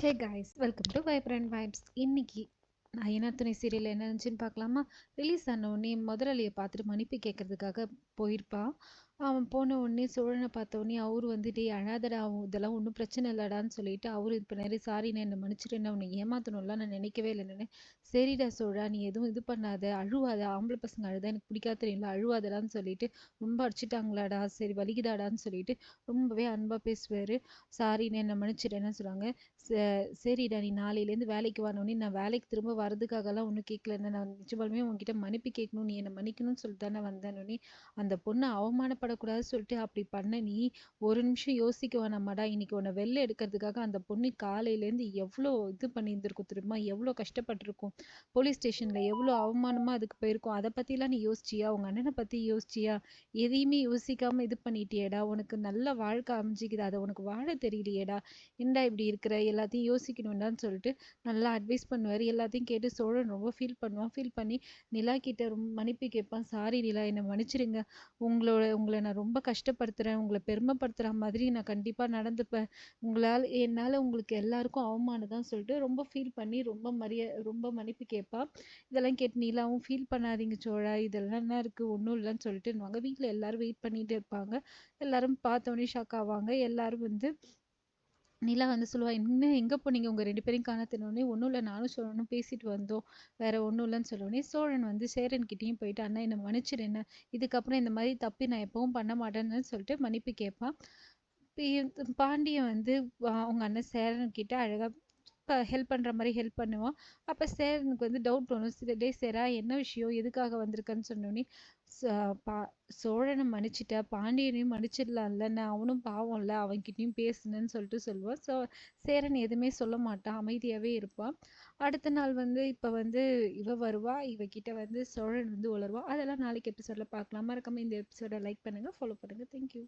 Hey guys, welcome to vibrant vibes. இன்னைக்கு நான் என்ன துணை சீரியல் என்ன இருந்துச்சுன்னு பார்க்கலாமா? ரிலீஸ் ஆன உடனே முதலாளியை பார்த்துட்டு மன்னிப்பு கேட்கறதுக்காக போயிருப்பான். அவன் போன உடனே சோழனை பார்த்த உடனே அவரு வந்துட்டு அழாதடா, இதெல்லாம் ஒன்றும் பிரச்சனை இல்லடான்னு சொல்லிட்டு அவரு இப்போ நிறைய சாரிண்ணே, என்னை மன்னிச்சிட்டு உன்னை ஏமாத்தணும்லாம் நான் நினைக்கவே இல்லைன்னு. சரிடா சோழா, நீ எதுவும் இது பண்ணாத, அழுவாத, ஆம்பளை பசங்க அழுதா எனக்கு பிடிக்காத தெரியல, அழுவாதடான்னு சொல்லிட்டு ரொம்ப அடிச்சிட்டாங்களாடா, சரி வலிக்குதாடான்னு சொல்லிட்டு ரொம்பவே அன்பா பேசுவாரு. சாரிண்ணே, என்னை மன்னிச்சிட்டேன்னு சொல்லுவாங்க. சரிடா, நீ நாளையிலேருந்து வேலைக்கு வரணுன்னே, நான் வேலைக்கு திரும்ப வரதுக்காகலாம் ஒன்றும் கேட்கலண்ணே, நான் நிஜமாலுமே உங்ககிட்ட மன்னிப்பு கேட்கணும், நீ என்னை மன்னிக்கணும்னு சொல்லிட்டு தானே வந்தேனோடனே, அந்த பொண்ணை அவமானப்படக்கூடாதுன்னு சொல்லிட்டு அப்படி பண்ண நீ ஒரு நிமிஷம் யோசிக்க வேணாமாடா, இன்னைக்கு உன்னை வெளில எடுக்கிறதுக்காக அந்த பொண்ணு காலையிலேருந்து எவ்வளோ இது பண்ணியிருந்திருக்கும் தெரியுமா, எவ்வளோ கஷ்டப்பட்டிருக்கும், போலீஸ் ஸ்டேஷனில் எவ்வளோ அவமானமாக அதுக்கு போயிருக்கும், அதை பற்றிலாம் நீ யோசிச்சியா, உங்கள் அண்ணனை பற்றி யோசிச்சியா, எதையுமே யோசிக்காமல் இது பண்ணிட்டியேடா, உனக்கு நல்ல வாழ்க்கை அமைஞ்சிக்குது, அதை உனக்கு வாழ தெரியலையேடா, என்னடா இப்படி இருக்கிற, எல்லாத்தையும் யோசிக்கணும்டான்னு சொல்லிட்டு நல்லா அட்வைஸ் பண்ணுவார். எல்லாத்தையும் கேட்டு சோழன் ரொம்ப ஃபீல் பண்ணுவான். ஃபீல் பண்ணி நிலா கிட்ட ரொம்ப மன்னிப்பு கேட்பான். சாரி நிலா, என்னை மன்னிச்சிடுங்க, உங்களை நான் ரொம்ப கஷ்டப்படுத்துகிறேன், உங்களை பெருமைப்படுத்துகிற மாதிரி நான் கண்டிப்பாக நடந்துப்பேன், என்னால் உங்களுக்கு எல்லாருக்கும் அவமானம் தான் சொல்லிட்டு ரொம்ப ஃபீல் பண்ணி ரொம்ப மன்னிப்பு கேட்பான். இதெல்லாம் கேட்டு நிலாவும் ஃபீல் பண்ணாதீங்க சோழா, இதெல்லாம் என்ன இருக்குது, ஒன்றும் இல்லைன்னு சொல்லிட்டு வீட்டில் எல்லாரும் வெயிட் பண்ணிட்டு இருப்பாங்க. எல்லாரும் பார்த்தோன்னே ஷாக் ஆவாங்க. எல்லாரும் நிலா சொல்லுவா, என்ன எங்கே போனீங்க, உங்கள் ரெண்டு பேரையும் காணத்தினோடனே, ஒன்றும் இல்லை, நானும் சோழனும் பேசிட்டு வந்தோம், வேற ஒன்றும் இல்லைன்னு சொல்லுவோடனே சோழன் சேரன்கிட்டையும் போயிட்டு, அண்ணா என்னை மன்னிச்சிடு, என்ன இதுக்கப்புறம் இந்த மாதிரி தப்பி நான் எப்பவும் பண்ண மாட்டேன்னு சொல்லிட்டு மன்னிப்பு கேட்பான். பாண்டியன் அவங்க அண்ணன் சேரன் கிட்ட அழகா ஹெல்ப் பண்ணுற மாதிரி ஹெல்ப் பண்ணுவான். அப்போ சேரனுக்கு டவுட் வரும். டே சேரா, என்ன விஷயம், எதுக்காக வந்திருக்கன்னு சொன்னோடனே, பா சோழனை மன்னிச்சிட்டா, பாண்டியனையும் மன்னிச்சிடலாம்ல, நான் அவனும் பாவம்ல, அவன்கிட்டயும் பேசுனேன்னு சொல்லிட்டு சொல்லுவான். சேரன் எதுவுமே சொல்ல மாட்டான், அமைதியாகவே இருப்பான். அடுத்த நாள் இப்போ இவ வருவா, இவகிட்ட சோழன் உளருவா. அதெல்லாம் நாளைக்கு எபிசோடில் பார்க்கலாம். மறக்காம இந்த எபிசோடை லைக் பண்ணுங்கள், ஃபாலோ பண்ணுங்கள். தேங்க்யூ.